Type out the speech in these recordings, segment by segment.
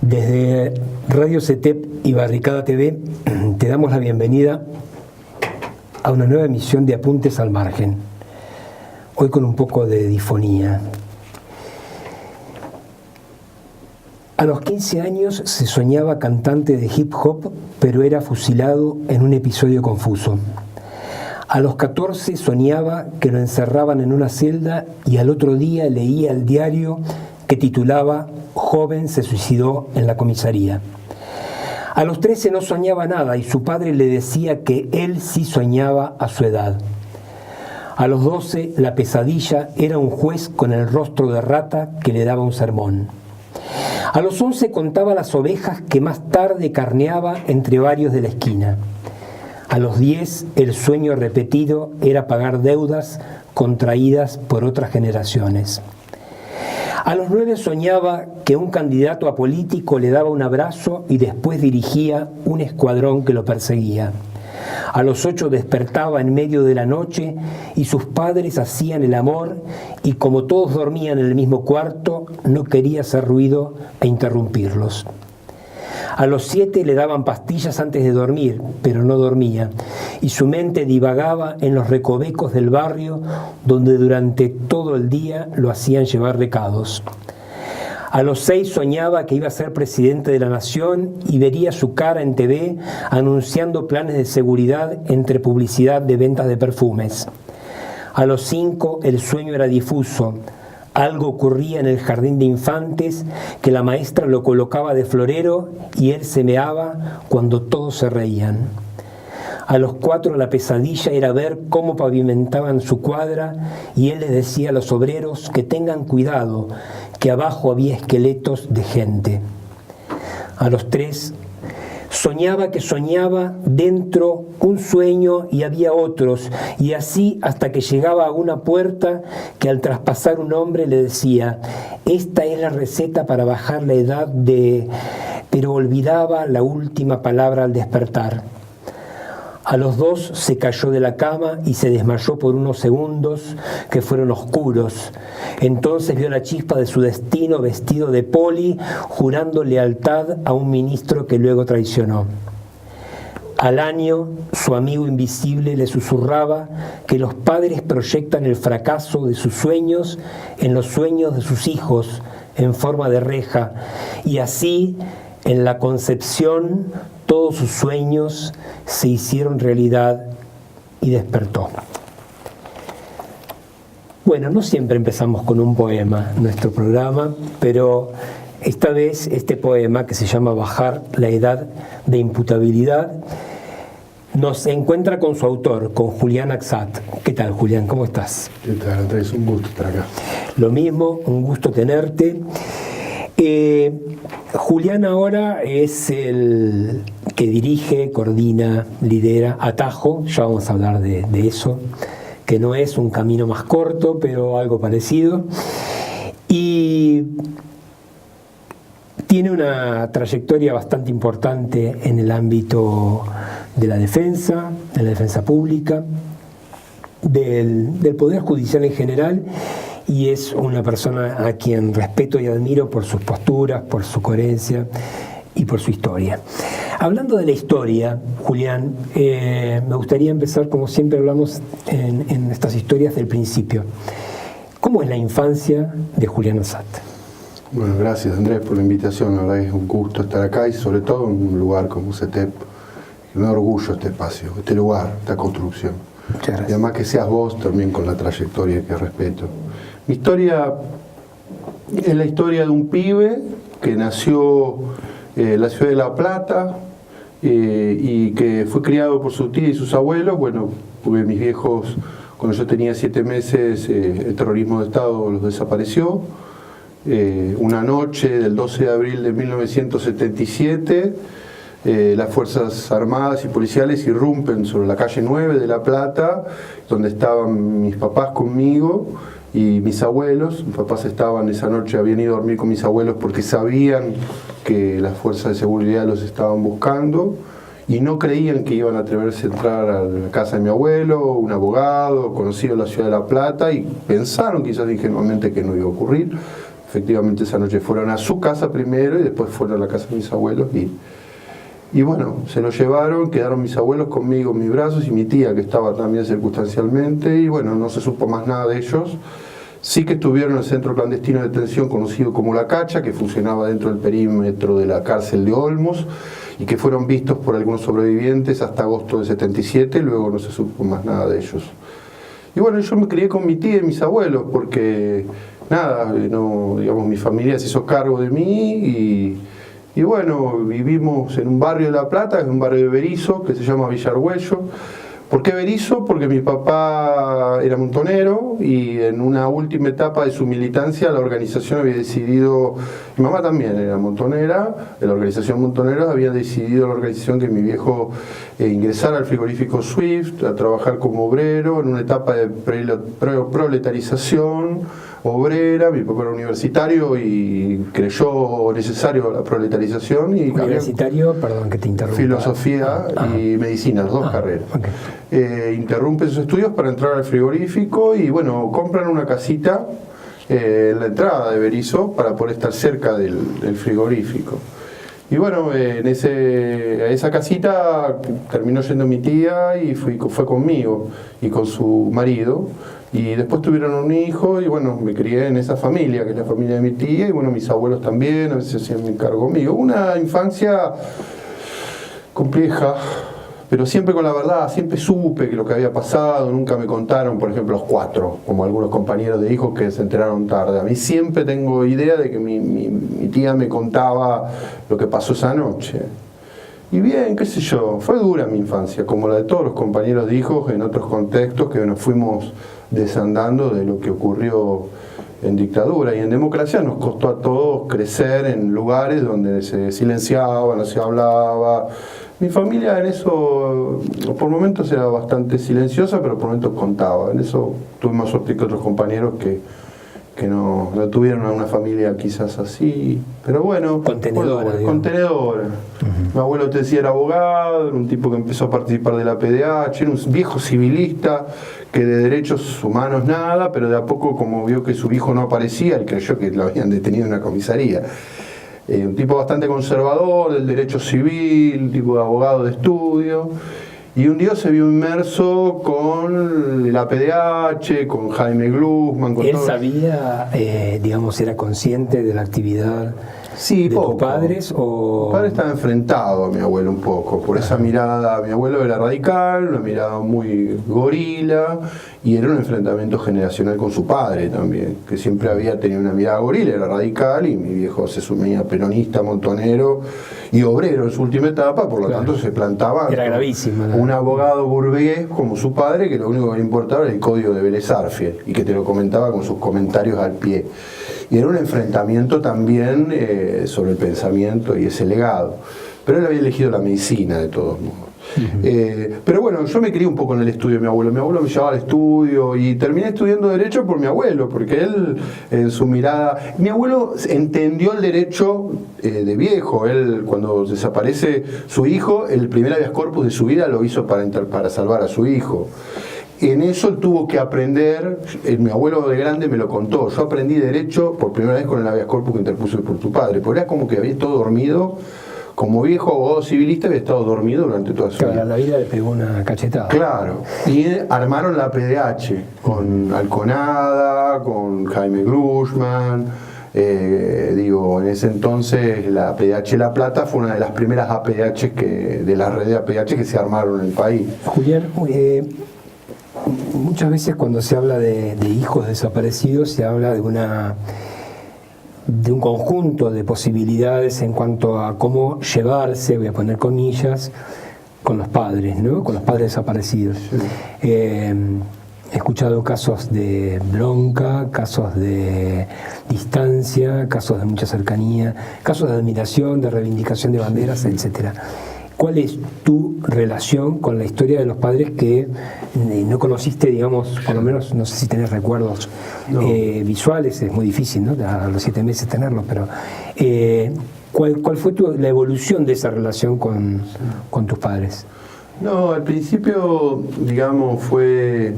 Desde Radio CETEP y Barricada TV te damos la bienvenida a una nueva emisión de Apuntes al Margen, hoy con un poco de difonía. A los 15 años se soñaba cantante de hip hop, pero era fusilado en un episodio confuso. A los 14 soñaba que lo encerraban en una celda y al otro día leía el diario que titulaba "Joven se suicidó en la comisaría". A los 13 no soñaba nada y su padre le decía que él sí soñaba a su edad. A los 12 la pesadilla era un juez con el rostro de rata que le daba un sermón. A los 11 contaba las ovejas que más tarde carneaba entre varios de la esquina. A los 10 el sueño repetido era pagar deudas contraídas por otras generaciones. A los 9 soñaba que un candidato a político le daba un abrazo y después dirigía un escuadrón que lo perseguía. A los 8 despertaba en medio de la noche y sus padres hacían el amor y como todos dormían en el mismo cuarto, no quería hacer ruido e interrumpirlos. A los 7 le daban pastillas antes de dormir, pero no dormía, y su mente divagaba en los recovecos del barrio donde durante todo el día lo hacían llevar recados. A los 6 soñaba que iba a ser presidente de la nación y vería su cara en TV anunciando planes de seguridad entre publicidad de ventas de perfumes. A los 5 el sueño era difuso. Algo ocurría en el jardín de infantes que la maestra lo colocaba de florero y él se meaba cuando todos se reían. A los 4 la pesadilla era ver cómo pavimentaban su cuadra y él les decía a los obreros que tengan cuidado, que abajo había esqueletos de gente. A los 3 soñaba que soñaba dentro un sueño y había otros, y así hasta que llegaba a una puerta que al traspasar un hombre le decía: esta es la receta para bajar la edad de... pero olvidaba la última palabra al despertar. A los 2 se cayó de la cama y se desmayó por unos segundos que fueron oscuros. Entonces vio la chispa de su destino vestido de poli, jurando lealtad a un ministro que luego traicionó. Al año, su amigo invisible le susurraba que los padres proyectan el fracaso de sus sueños en los sueños de sus hijos en forma de reja, y así, en la concepción, todos sus sueños se hicieron realidad y despertó. Bueno, no siempre empezamos con un poema nuestro programa, pero esta vez este poema, que se llama Bajar la edad de imputabilidad, nos encuentra con su autor, con Julián Axat. ¿Qué tal, Julián? ¿Cómo estás? ¿Qué tal, Andrés? Un gusto estar acá. Lo mismo, un gusto tenerte. Julián ahora es el que dirige, coordina, lidera Atajo. Ya vamos a hablar de eso, que no es un camino más corto, pero algo parecido. Y tiene una trayectoria bastante importante en el ámbito de la defensa pública, del Poder Judicial en general, y es una persona a quien respeto y admiro por sus posturas, por su coherencia y por su historia. Hablando de la historia, Julián, me gustaría empezar, como siempre hablamos en estas historias, del principio. ¿Cómo es la infancia de Julián Axat? Bueno, gracias, Andrés, por la invitación. La verdad es un gusto estar acá y sobre todo en un lugar como CETEP. Me da orgullo este espacio, este lugar, esta construcción. Muchas gracias. Y además que seas vos también con la trayectoria que respeto. Mi historia es la historia de un pibe que nació en la ciudad de La Plata y que fue criado por su tía y sus abuelos. Bueno, porque mis viejos, cuando yo tenía 7 meses, el terrorismo de Estado los desapareció. Una noche del 12 de abril de 1977, las Fuerzas Armadas y Policiales irrumpen sobre la calle 9 de La Plata, donde estaban mis papás conmigo y mis abuelos. Mis papás estaban esa noche, habían ido a dormir con mis abuelos porque sabían que las fuerzas de seguridad los estaban buscando y no creían que iban a atreverse a entrar a la casa de mi abuelo, un abogado conocido en la ciudad de La Plata, y pensaron quizás ingenuamente que no iba a ocurrir. efectivamente esa noche fueron a su casa primero y después fueron a la casa de mis abuelos y bueno, se lo llevaron, quedaron mis abuelos conmigo en mis brazos y mi tía que estaba también circunstancialmente y bueno, no se supo más nada de ellos. Sí que estuvieron en el centro clandestino de detención conocido como La Cacha, que funcionaba dentro del perímetro de la cárcel de Olmos y que fueron vistos por algunos sobrevivientes hasta agosto de 77, luego no se supo más nada de ellos. Y bueno, yo me crié con mi tía y mis abuelos porque nada, no, digamos, mi familia se hizo cargo de mí y bueno, vivimos en un barrio de La Plata, en un barrio de Berisso, que se llama Villa Argüello. ¿Por qué Berisso? Porque mi papá era montonero y en una última etapa de su militancia la organización había decidido, mi mamá también era montonera, de la organización Montoneros había decidido la organización que mi viejo ingresara al frigorífico Swift, a trabajar como obrero en una etapa de proletarización obrera. Mi papá era universitario y creyó necesario la proletarización. Y universitario, perdón que te interrumpa. Filosofía y medicina, las dos carreras. Okay. Interrumpe sus estudios para entrar al frigorífico y bueno, compran una casita en la entrada de Berisso para poder estar cerca del frigorífico. Y bueno, a esa casita terminó yendo mi tía y fue conmigo y con su marido. Y después tuvieron un hijo y bueno, me crié en esa familia, que es la familia de mi tía, y bueno, mis abuelos también, a veces hacían mi cargo mío. Una infancia compleja, pero siempre con la verdad, siempre supe que lo que había pasado, nunca me contaron, por ejemplo, los 4, como algunos compañeros de hijos que se enteraron tarde. A mí siempre tengo idea de que mi tía me contaba lo que pasó esa noche. Y bien, qué sé yo, fue dura mi infancia, como la de todos los compañeros de hijos en otros contextos que nos fuimos desandando de lo que ocurrió en dictadura. Y en democracia nos costó a todos crecer en lugares donde se silenciaba, no se hablaba. Mi familia en eso, por momentos era bastante silenciosa, pero por momentos contaba. En eso tuve más suerte que otros compañeros que no tuvieron una familia quizás así, pero bueno, contenedora. Mi abuelo te decía era abogado, era un tipo que empezó a participar de la PDH, era un viejo civilista que de derechos humanos nada, pero de a poco como vio que su hijo no aparecía, él creyó que lo habían detenido en una comisaría. Un tipo bastante conservador del derecho civil, un tipo de abogado de estudio. Y un día se vio inmerso con la PDH, con Jaime Glusman. ¿Él sabía, digamos, era consciente de la actividad de tus padres? Mi padre estaba enfrentado a mi abuelo un poco, por esa mirada. Mi abuelo era radical, una mirada muy gorila, y era un enfrentamiento generacional con su padre también, que siempre había tenido una mirada gorila, era radical, y mi viejo se sumía peronista, montonero y obrero en su última etapa, por lo tanto se plantaba era gravísimo, ¿no? Un abogado burgués como su padre, que lo único que le importaba era el código de Vélez Arfiel, y que te lo comentaba con sus comentarios al pie. Y era un enfrentamiento también sobre el pensamiento y ese legado. Pero él había elegido la medicina de todos modos. Pero bueno, yo me crié un poco en el estudio de mi abuelo. Mi abuelo me llevaba al estudio y terminé estudiando Derecho por mi abuelo, porque él, en su mirada... Mi abuelo entendió el derecho de viejo. Él, cuando desaparece su hijo, el primer habeas corpus de su vida lo hizo para salvar a su hijo. En eso él tuvo que aprender, mi abuelo de grande me lo contó, yo aprendí Derecho por primera vez con el habeas corpus que interpuso por tu padre, porque era como que había estado dormido. Como viejo abogado civilista había estado dormido durante toda su vida. La vida le pegó una cachetada. Claro. Y armaron la PDH con Alconada, con Jaime Glusman. En ese entonces la PDH La Plata fue una de las primeras APH de la red de APH que se armaron en el país. Julián, muchas veces cuando se habla de hijos desaparecidos se habla de un conjunto de posibilidades en cuanto a cómo llevarse, voy a poner comillas, con los padres, ¿no? Con los padres desaparecidos. Sí. He escuchado casos de bronca, casos de distancia, casos de mucha cercanía, casos de admiración, de reivindicación de banderas, etc. ¿Cuál es tu relación con la historia de los padres que no conociste, digamos, por lo menos, no sé si tenés recuerdos visuales, es muy difícil, ¿no? A los 7 meses tenerlos, pero ¿cuál fue la evolución de esa relación con tus padres? No, al principio, digamos, fue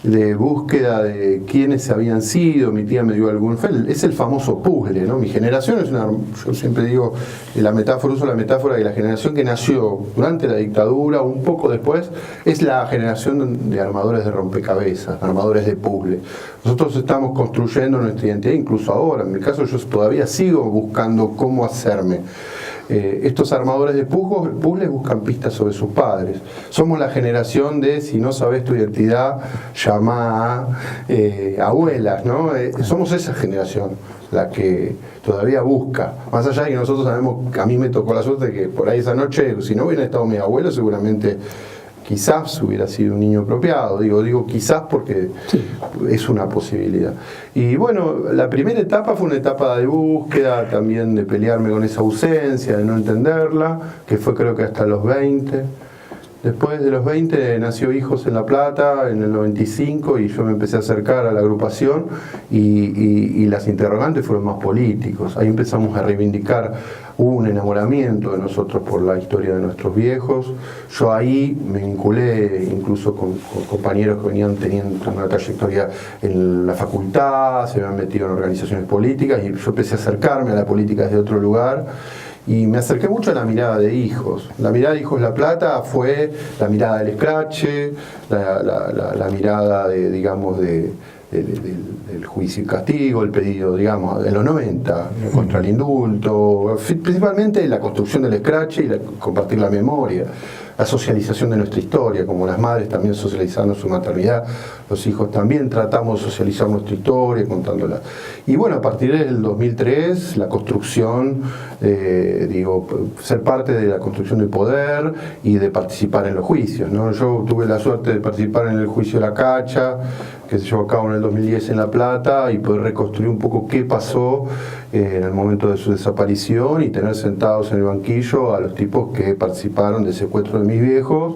de búsqueda de quiénes habían sido. Mi tía me dio algún... Es el famoso puzzle, ¿no? Mi generación es una... Yo siempre digo, uso la metáfora de la generación que nació durante la dictadura, un poco después, es la generación de armadores de rompecabezas, armadores de puzzle. Nosotros estamos construyendo nuestra identidad, incluso ahora. En mi caso, yo todavía sigo buscando cómo hacerme. Estos armadores de puzzles buscan pistas sobre sus padres. Somos la generación de, si no sabes tu identidad, llama a abuelas, ¿no? Somos esa generación, la que todavía busca. Más allá de que nosotros sabemos, que a mí me tocó la suerte de que por ahí esa noche, si no hubiera estado mi abuelo, seguramente quizás hubiera sido un niño apropiado. Digo quizás porque sí, es una posibilidad. Y bueno, la primera etapa fue una etapa de búsqueda, también de pelearme con esa ausencia, de no entenderla, que fue creo que hasta los 20. Después de los 20 nació Hijos en La Plata en el 95 y yo me empecé a acercar a la agrupación y las interrogantes fueron más políticos. Ahí empezamos a reivindicar, hubo un enamoramiento de nosotros por la historia de nuestros viejos. Yo ahí me vinculé incluso con compañeros que venían teniendo una trayectoria en la facultad, se habían metido en organizaciones políticas y yo empecé a acercarme a la política desde otro lugar. Y me acerqué mucho a la mirada de Hijos. La mirada de Hijos La Plata fue la mirada del escrache, la mirada de, digamos, del juicio y castigo, el pedido, digamos, de los 90, contra el indulto, principalmente la construcción del escrache y compartir la memoria, la socialización de nuestra historia, como las madres también socializando su maternidad, los hijos también tratamos de socializar nuestra historia, contándola. Y bueno, a partir del 2003, la construcción, ser parte de la construcción del poder y de participar en los juicios, ¿no? Yo tuve la suerte de participar en el juicio de la Cacha, que se llevó a cabo en el 2010 en La Plata, y poder reconstruir un poco qué pasó en el momento de su desaparición y tener sentados en el banquillo a los tipos que participaron del secuestro de mis viejos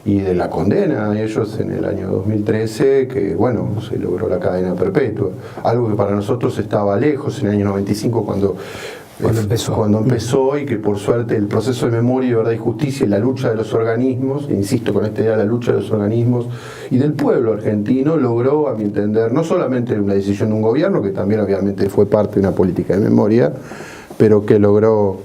y de la condena a ellos en el año 2013, que bueno, se logró la cadena perpetua, algo que para nosotros estaba lejos en el año 95 cuando empezó, y que por suerte el proceso de memoria, verdad y justicia y la lucha de los organismos, insisto con esta idea, la lucha de los organismos y del pueblo argentino, logró, a mi entender, no solamente una decisión de un gobierno, que también obviamente fue parte de una política de memoria, pero que logró,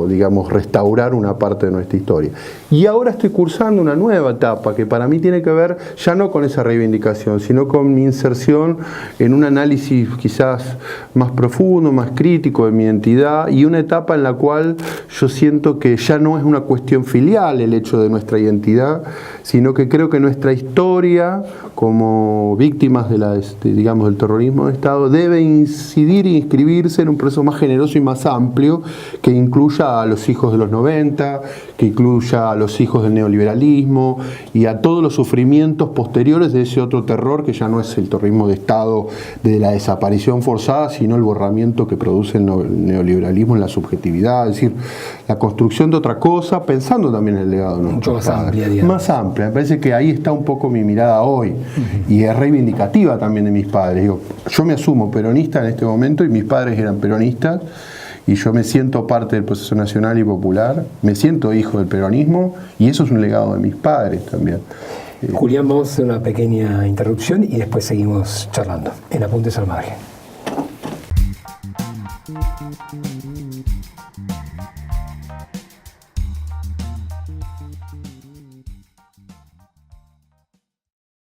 digamos, restaurar una parte de nuestra historia. Y ahora estoy cursando una nueva etapa que para mí tiene que ver ya no con esa reivindicación, sino con mi inserción en un análisis quizás más profundo, más crítico de mi identidad, y una etapa en la cual yo siento que ya no es una cuestión filial el hecho de nuestra identidad, sino que creo que nuestra historia como víctimas digamos, del terrorismo de Estado debe incidir e inscribirse en un proceso más generoso y más amplio, que incluya a los hijos de los 90, que incluya a los hijos del neoliberalismo y a todos los sufrimientos posteriores de ese otro terror que ya no es el terrorismo de Estado de la desaparición forzada, sino el borramiento que produce el neoliberalismo en la subjetividad, es decir, la construcción de otra cosa, pensando también en el legado de nuestros mucho más amplia, digamos. Más amplia, me parece que ahí está un poco mi mirada hoy, y es reivindicativa también de mis padres. Digo, yo me asumo peronista en este momento y mis padres eran peronistas, y yo me siento parte del proceso nacional y popular, me siento hijo del peronismo, y eso es un legado de mis padres también. Julián, vamos a hacer una pequeña interrupción y después seguimos charlando en Apuntes al Margen.